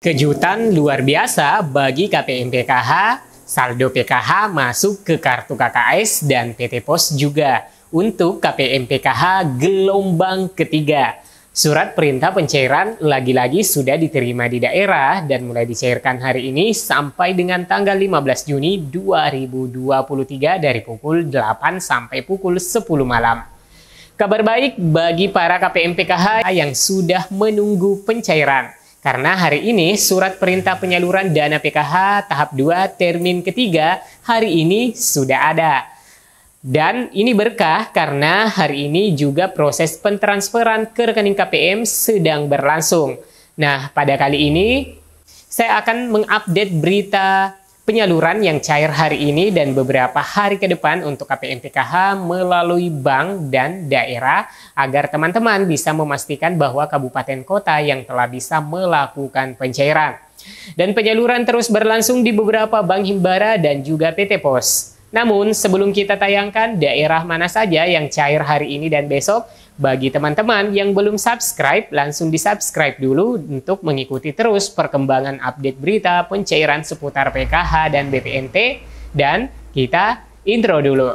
Kejutan luar biasa bagi KPM PKH, saldo PKH masuk ke kartu KKS dan PT Pos juga. Untuk KPM PKH gelombang ketiga, surat perintah pencairan lagi-lagi sudah diterima di daerah dan mulai dicairkan hari ini sampai dengan tanggal 15 Juni 2023 dari pukul 8 sampai pukul 10 malam. Kabar baik bagi para KPM PKH yang sudah menunggu pencairan. Karena hari ini surat perintah penyaluran dana PKH tahap 2 termin ketiga hari ini sudah ada. Dan ini berkah karena hari ini juga proses pentransferan ke rekening KPM sedang berlangsung. Nah, pada kali ini saya akan mengupdate berita penyaluran yang cair hari ini dan beberapa hari ke depan untuk KPM PKH melalui bank dan daerah agar teman-teman bisa memastikan bahwa kabupaten kota yang telah bisa melakukan pencairan. Dan penyaluran terus berlangsung di beberapa bank himbara dan juga PT Pos. Namun sebelum kita tayangkan daerah mana saja yang cair hari ini dan besok, bagi teman-teman yang belum subscribe, langsung di-subscribe dulu untuk mengikuti terus perkembangan update berita pencairan seputar PKH dan BPNT. Dan kita intro dulu.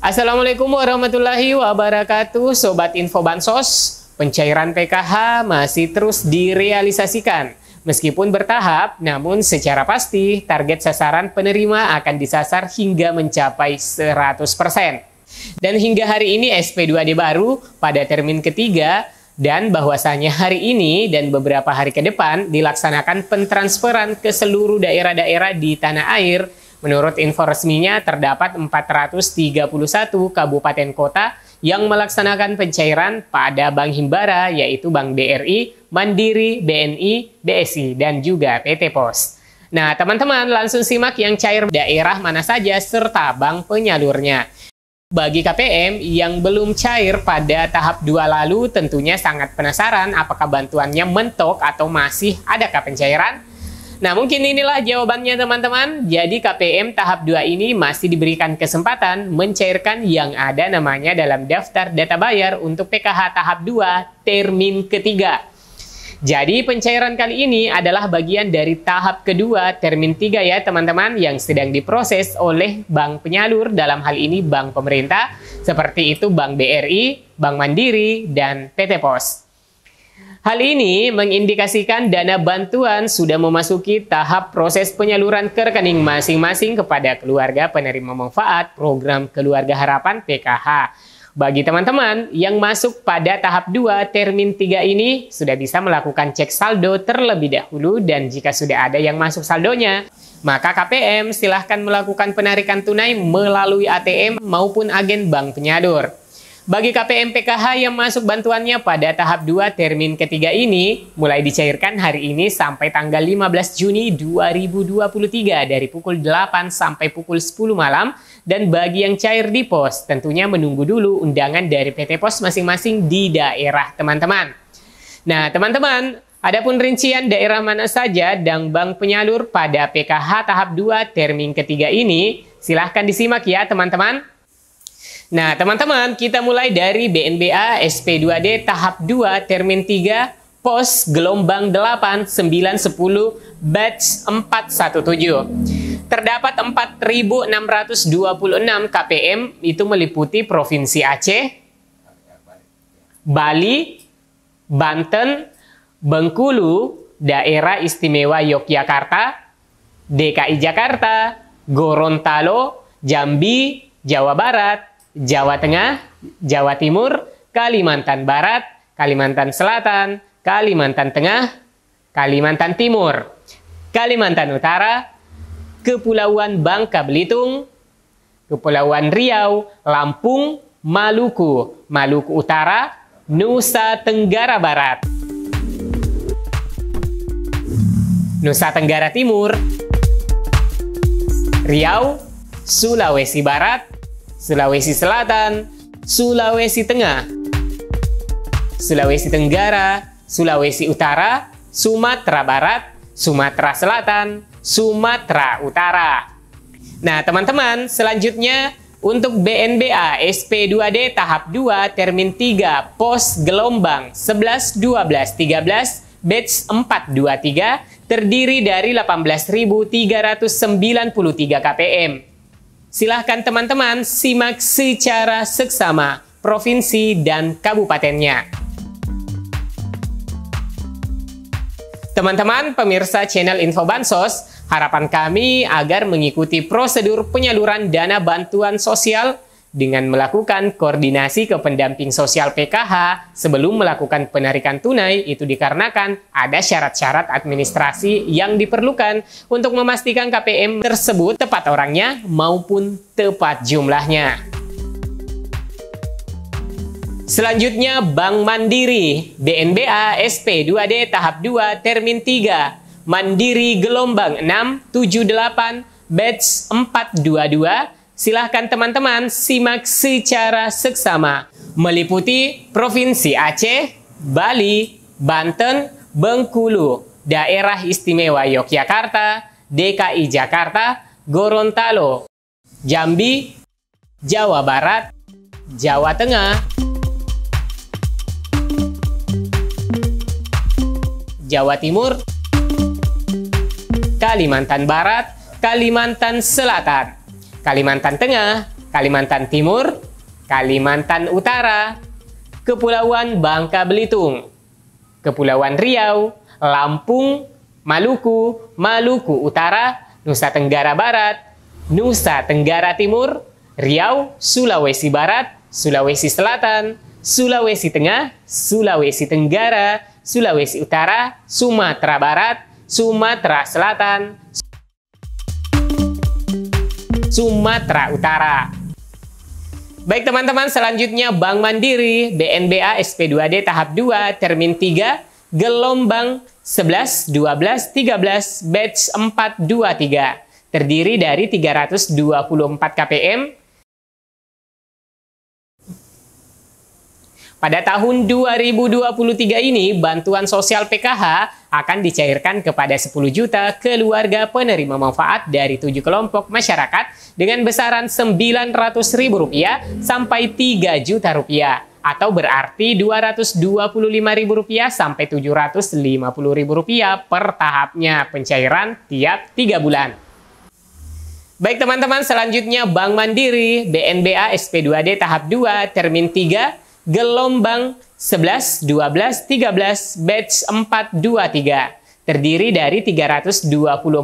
Assalamualaikum warahmatullahi wabarakatuh, Sobat Info Bansos. Pencairan PKH masih terus direalisasikan. Meskipun bertahap, namun secara pasti target sasaran penerima akan disasar hingga mencapai 100%. Dan hingga hari ini SP2D baru pada termin ketiga dan bahwasanya hari ini dan beberapa hari ke depan dilaksanakan pentransferan ke seluruh daerah-daerah di tanah air. Menurut info resminya terdapat 431 kabupaten kota yang melaksanakan pencairan pada Bank Himbara yaitu Bank BRI, Mandiri, BNI, BSI, dan juga PT Pos. Nah, teman-teman langsung simak yang cair daerah mana saja serta bank penyalurnya. Bagi KPM yang belum cair pada tahap 2 lalu tentunya sangat penasaran apakah bantuannya mentok atau masih adakah pencairan? Nah, mungkin inilah jawabannya teman-teman. Jadi KPM tahap 2 ini masih diberikan kesempatan mencairkan yang ada namanya dalam daftar data bayar untuk PKH tahap 2 termin ketiga. Jadi pencairan kali ini adalah bagian dari tahap kedua termin 3 ya teman-teman yang sedang diproses oleh bank penyalur, dalam hal ini bank pemerintah seperti itu Bank BRI, Bank Mandiri, dan PT Pos. Hal ini mengindikasikan dana bantuan sudah memasuki tahap proses penyaluran ke rekening masing-masing kepada keluarga penerima manfaat program Keluarga Harapan PKH. Bagi teman-teman yang masuk pada tahap 2 termin 3 ini sudah bisa melakukan cek saldo terlebih dahulu dan jika sudah ada yang masuk saldonya, maka KPM silahkan melakukan penarikan tunai melalui ATM maupun agen bank penyalur. Bagi KPM PKH yang masuk bantuannya pada tahap 2 termin ketiga ini mulai dicairkan hari ini sampai tanggal 15 Juni 2023 dari pukul 8 sampai pukul 10 malam. Dan bagi yang cair di pos tentunya menunggu dulu undangan dari PT Pos masing-masing di daerah teman-teman. Nah teman-teman, adapun rincian daerah mana saja dan bank penyalur pada PKH tahap 2 termin ketiga ini silahkan disimak ya teman-teman. Nah teman-teman, kita mulai dari BNBA SP2D tahap 2 termin 3 pos gelombang 8 9 10 batch 417. Terdapat 4.626 KPM itu meliputi Provinsi Aceh, Bali, Banten, Bengkulu, Daerah Istimewa Yogyakarta, DKI Jakarta, Gorontalo, Jambi, Jawa Barat, Jawa Tengah, Jawa Timur, Kalimantan Barat, Kalimantan Selatan, Kalimantan Tengah, Kalimantan Timur, Kalimantan Utara, Kepulauan Bangka Belitung, Kepulauan Riau, Lampung, Maluku, Maluku Utara, Nusa Tenggara Barat, Nusa Tenggara Timur, Riau, Sulawesi Barat, Sulawesi Selatan, Sulawesi Tengah, Sulawesi Tenggara, Sulawesi Utara, Sumatera Barat, Sumatera Selatan, Sumatera Utara. Nah, teman-teman, selanjutnya Untuk BNBA SP2D tahap 2 termin 3 pos gelombang 11, 12, 13 batch 423 terdiri dari 18.393 kpm. Silahkan teman-teman simak secara seksama provinsi dan kabupatennya. Teman-teman pemirsa channel Info Bansos, harapan kami agar mengikuti prosedur penyaluran dana bantuan sosial dengan melakukan koordinasi ke pendamping sosial PKH sebelum melakukan penarikan tunai. Itu dikarenakan ada syarat-syarat administrasi yang diperlukan untuk memastikan KPM tersebut tepat orangnya maupun tepat jumlahnya. Selanjutnya Bank Mandiri BNBA SP2D tahap 2 termin 3 Mandiri gelombang 678 batch 422. Silahkan teman-teman simak secara seksama meliputi Provinsi Aceh, Bali, Banten, Bengkulu, Daerah Istimewa Yogyakarta, DKI Jakarta, Gorontalo, Jambi, Jawa Barat, Jawa Tengah, Jawa Timur, Kalimantan Barat, Kalimantan Selatan, Kalimantan Tengah, Kalimantan Timur, Kalimantan Utara, Kepulauan Bangka Belitung, Kepulauan Riau, Lampung, Maluku, Maluku Utara, Nusa Tenggara Barat, Nusa Tenggara Timur, Riau, Sulawesi Barat, Sulawesi Selatan, Sulawesi Tengah, Sulawesi Tenggara, Sulawesi Utara, Sumatera Barat, Sumatera Selatan, Sumatera Utara. Baik teman-teman, selanjutnya Bank Mandiri BNBA SP2D tahap 2 termin 3 gelombang 11, 12, 13 batch 423 terdiri dari 324 kpm. Pada tahun 2023 ini, bantuan sosial PKH akan dicairkan kepada 10 juta keluarga penerima manfaat dari 7 kelompok masyarakat dengan besaran Rp900.000 sampai Rp3 juta atau berarti Rp225.000 sampai Rp750.000 per tahapnya pencairan tiap 3 bulan. Baik teman-teman, selanjutnya Bank Mandiri BNBA SP2D tahap 2 termin 3 gelombang 11, 12, 13 batch 423 terdiri dari 324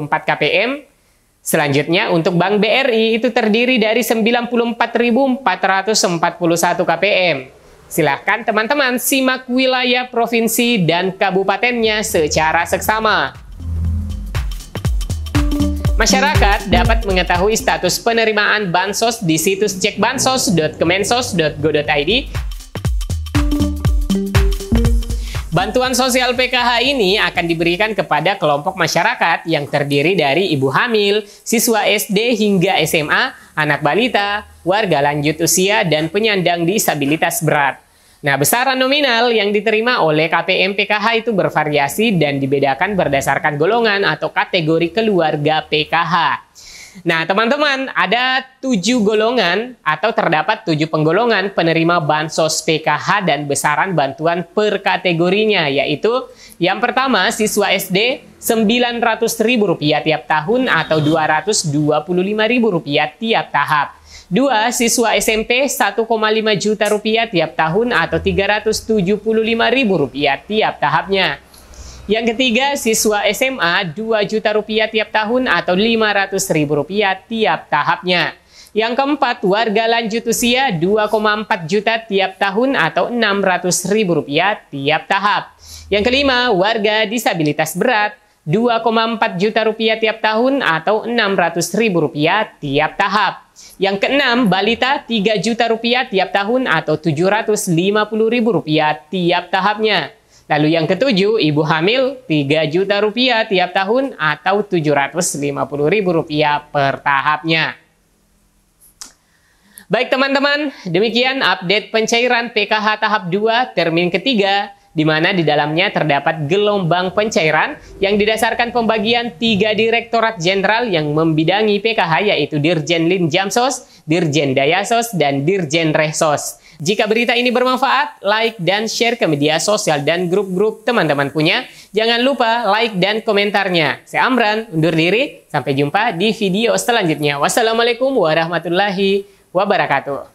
kpm. Selanjutnya untuk Bank BRI itu terdiri dari 94.441 kpm. Silahkan teman-teman simak wilayah provinsi dan kabupatennya secara seksama. Masyarakat dapat mengetahui status penerimaan bansos di situs cekbansos.kemensos.go.id. Bantuan sosial PKH ini akan diberikan kepada kelompok masyarakat yang terdiri dari ibu hamil, siswa SD hingga SMA, anak balita, warga lanjut usia, dan penyandang disabilitas berat. Nah, besaran nominal yang diterima oleh KPM PKH itu bervariasi dan dibedakan berdasarkan golongan atau kategori keluarga PKH. Nah, teman-teman, ada 7 golongan atau terdapat 7 penggolongan penerima bansos PKH dan besaran bantuan per kategorinya, yaitu yang pertama siswa SD Rp900.000 tiap tahun atau Rp225.000 tiap tahap. 2. Siswa SMP Rp1,5 juta tiap tahun atau Rp375.000 tiap tahapnya. Yang ketiga, siswa SMA Rp2 juta tiap tahun atau Rp500.000 tiap tahapnya. Yang keempat, warga lanjut usia Rp2,4 juta tiap tahun atau Rp600.000 tiap tahap. Yang kelima, warga disabilitas berat Rp2,4 juta tiap tahun atau Rp600.000 tiap tahap. Yang keenam, balita Rp3 juta tiap tahun atau Rp750.000 tiap tahapnya. Lalu yang ketujuh, ibu hamil Rp3 juta tiap tahun atau Rp750.000 per tahapnya. Baik teman-teman, demikian update pencairan PKH tahap 2 termin ketiga di mana di dalamnya terdapat gelombang pencairan yang didasarkan pembagian 3 Direktorat Jenderal yang membidangi PKH, yaitu Dirjen Linjamsos, Dirjen Dayasos, dan Dirjen Rehsos. Jika berita ini bermanfaat, like dan share ke media sosial dan grup-grup teman-teman punya. Jangan lupa like dan komentarnya. Saya Amran, undur diri. Sampai jumpa di video selanjutnya. Wassalamualaikum warahmatullahi wabarakatuh.